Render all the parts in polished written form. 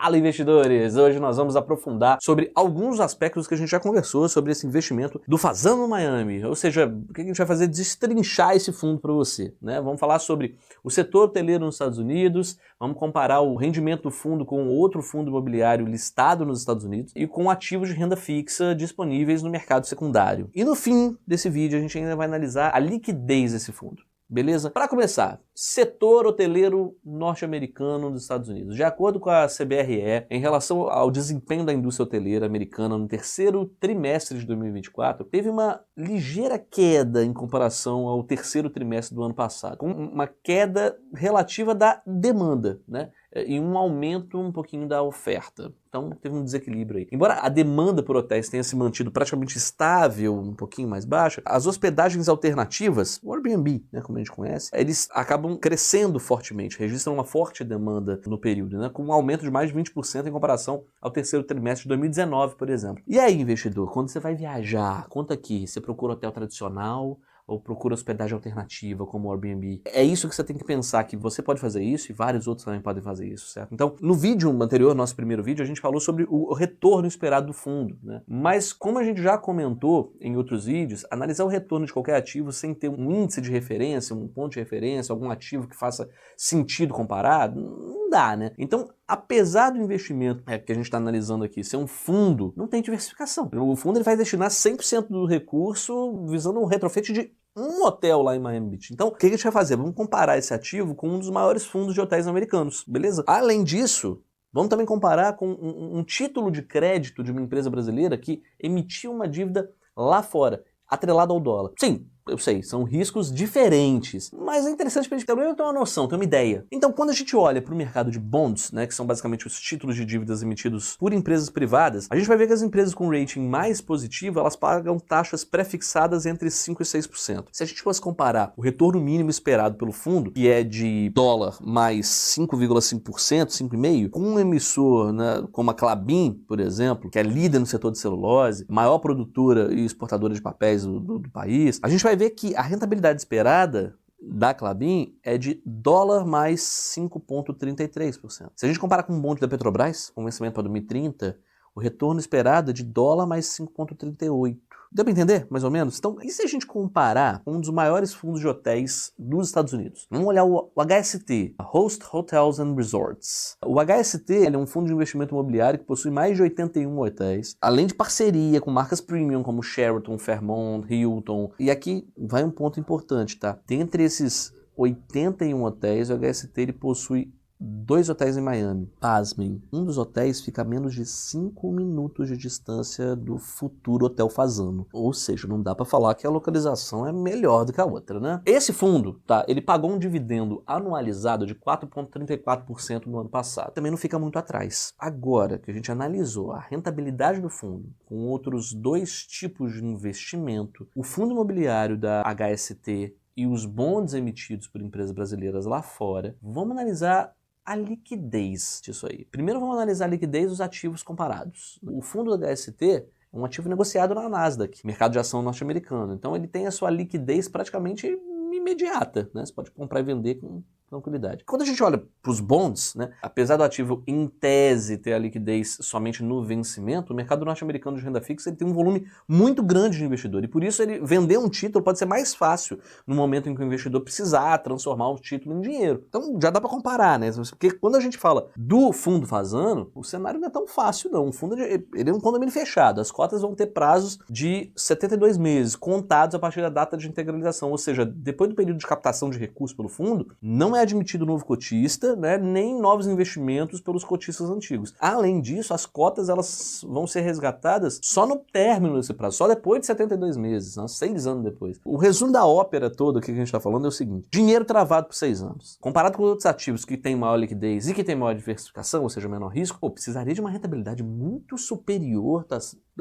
Fala, investidores! Hoje nós vamos aprofundar sobre alguns aspectos que a gente já conversou sobre esse investimento do Fazano Miami, ou seja, o que a gente vai fazer? Destrinchar esse fundo para você, né? Vamos falar sobre o setor hoteleiro nos Estados Unidos, vamos comparar o rendimento do fundo com outro fundo imobiliário listado nos Estados Unidos e com ativos de renda fixa disponíveis no mercado secundário. E no fim desse vídeo a gente ainda vai analisar a liquidez desse fundo. Beleza? Para começar, setor hoteleiro norte-americano dos Estados Unidos. De acordo com a CBRE, em relação ao desempenho da indústria hoteleira americana no terceiro trimestre de 2024, teve uma ligeira queda em comparação ao terceiro trimestre do ano passado, com uma queda relativa da demanda, né? E um aumento um pouquinho da oferta. Então teve um desequilíbrio aí. Embora a demanda por hotéis tenha se mantido praticamente estável, um pouquinho mais baixa, as hospedagens alternativas, o Airbnb, né, como a gente conhece, eles acabam crescendo fortemente, registram uma forte demanda no período, né, com um aumento de mais de 20% em comparação ao terceiro trimestre de 2019, por exemplo. E aí, investidor, quando você vai viajar, conta aqui, você procura hotel tradicional ou procura hospedagem alternativa como o Airbnb? É isso que você tem que pensar, que você pode fazer isso e vários outros também podem fazer isso, certo? Então, no vídeo anterior, nosso primeiro vídeo, a gente falou sobre o retorno esperado do fundo, né? Mas como a gente já comentou em outros vídeos, analisar o retorno de qualquer ativo sem ter um índice de referência, um ponto de referência, algum ativo que faça sentido comparado, não dá, né? Então, apesar do investimento que a gente está analisando aqui ser um fundo, não tem diversificação. O fundo ele vai destinar 100% do recurso visando um retrofit de um hotel lá em Miami Beach. Então, o que a gente vai fazer? Vamos comparar esse ativo com um dos maiores fundos de hotéis americanos, beleza? Além disso, vamos também comparar com um título de crédito de uma empresa brasileira que emitiu uma dívida lá fora, atrelada ao dólar. Sim, eu sei, são riscos diferentes, mas é interessante para a gente ter uma noção, ter uma ideia. Então, quando a gente olha para o mercado de bonds, né, que são basicamente os títulos de dívidas emitidos por empresas privadas, a gente vai ver que as empresas com rating mais positivo, elas pagam taxas pré-fixadas entre 5% e 6%. Se a gente fosse comparar o retorno mínimo esperado pelo fundo, que é de dólar mais 5,5%, 5,5%, com um emissor, né, como a Klabin, por exemplo, que é líder no setor de celulose, maior produtora e exportadora de papéis do país, a gente vai ver que a rentabilidade esperada da Klabin é de dólar mais 5,33%. Se a gente comparar com um bonde da Petrobras, com vencimento para 2030, o retorno esperado é de dólar mais 5,38%. Deu para entender, mais ou menos? Então, e se a gente comparar com um dos maiores fundos de hotéis dos Estados Unidos? Vamos olhar o HST, Host Hotels and Resorts. O HST ele é um fundo de investimento imobiliário que possui mais de 81 hotéis, além de parceria com marcas premium como Sheraton, Fairmont, Hilton. E aqui vai um ponto importante, tá? Dentre esses 81 hotéis, o HST ele possui 2 hotéis em Miami. Pasmem, um dos hotéis fica a menos de 5 minutos de distância do futuro Hotel Fazano. Ou seja, não dá para falar que a localização é melhor do que a outra, né? Esse fundo, tá? Ele pagou um dividendo anualizado de 4,34% no ano passado. Também não fica muito atrás. Agora que a gente analisou a rentabilidade do fundo com outros 2 tipos de investimento, o fundo imobiliário da HST e os bonds emitidos por empresas brasileiras lá fora, vamos analisar a liquidez disso aí. Primeiro vamos analisar a liquidez dos ativos comparados. O fundo da HST é um ativo negociado na Nasdaq, mercado de ação norte-americano. Então ele tem a sua liquidez praticamente imediata, né? Você pode comprar e vender com tranquilidade. Quando a gente olha para os bonds, né, apesar do ativo em tese ter a liquidez somente no vencimento, o mercado norte-americano de renda fixa ele tem um volume muito grande de investidor e por isso ele vender um título pode ser mais fácil no momento em que o investidor precisar transformar o título em dinheiro. Então já dá para comparar, né? Porque quando a gente fala do fundo Fazano, o cenário não é tão fácil não. O fundo ele é um condomínio fechado, as cotas vão ter prazos de 72 meses, contados a partir da data de integralização, ou seja, depois do período de captação de recursos pelo fundo, não é admitido novo cotista, né, nem novos investimentos pelos cotistas antigos. Além disso, as cotas elas vão ser resgatadas só no término desse prazo, só depois de 72 meses, né, 6 anos depois. O resumo da ópera toda que a gente está falando é o seguinte: dinheiro travado por 6 anos. Comparado com outros ativos que têm maior liquidez e que têm maior diversificação, ou seja, menor risco, precisaria de uma rentabilidade muito superior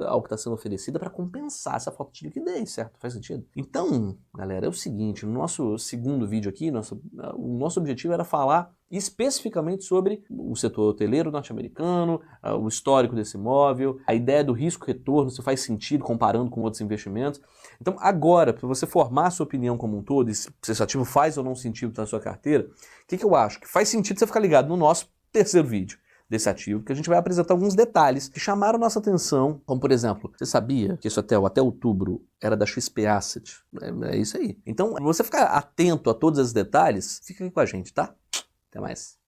ao que está sendo oferecida para compensar essa falta de liquidez, certo? Faz sentido? Então, galera, é o seguinte, no nosso segundo vídeo aqui, o nosso objetivo era falar especificamente sobre o setor hoteleiro norte-americano, o histórico desse imóvel, a ideia do risco-retorno, se faz sentido comparando com outros investimentos. Então agora, para você formar a sua opinião como um todo, e se esse ativo faz ou não sentido na sua carteira, o que eu acho? Que faz sentido você ficar ligado no nosso terceiro vídeo. desse ativo, que a gente vai apresentar alguns detalhes que chamaram nossa atenção, como por exemplo, você sabia que esse hotel até outubro era da XP Asset? É isso aí. Então, pra você ficar atento a todos esses detalhes, fica aqui com a gente, tá? Até mais.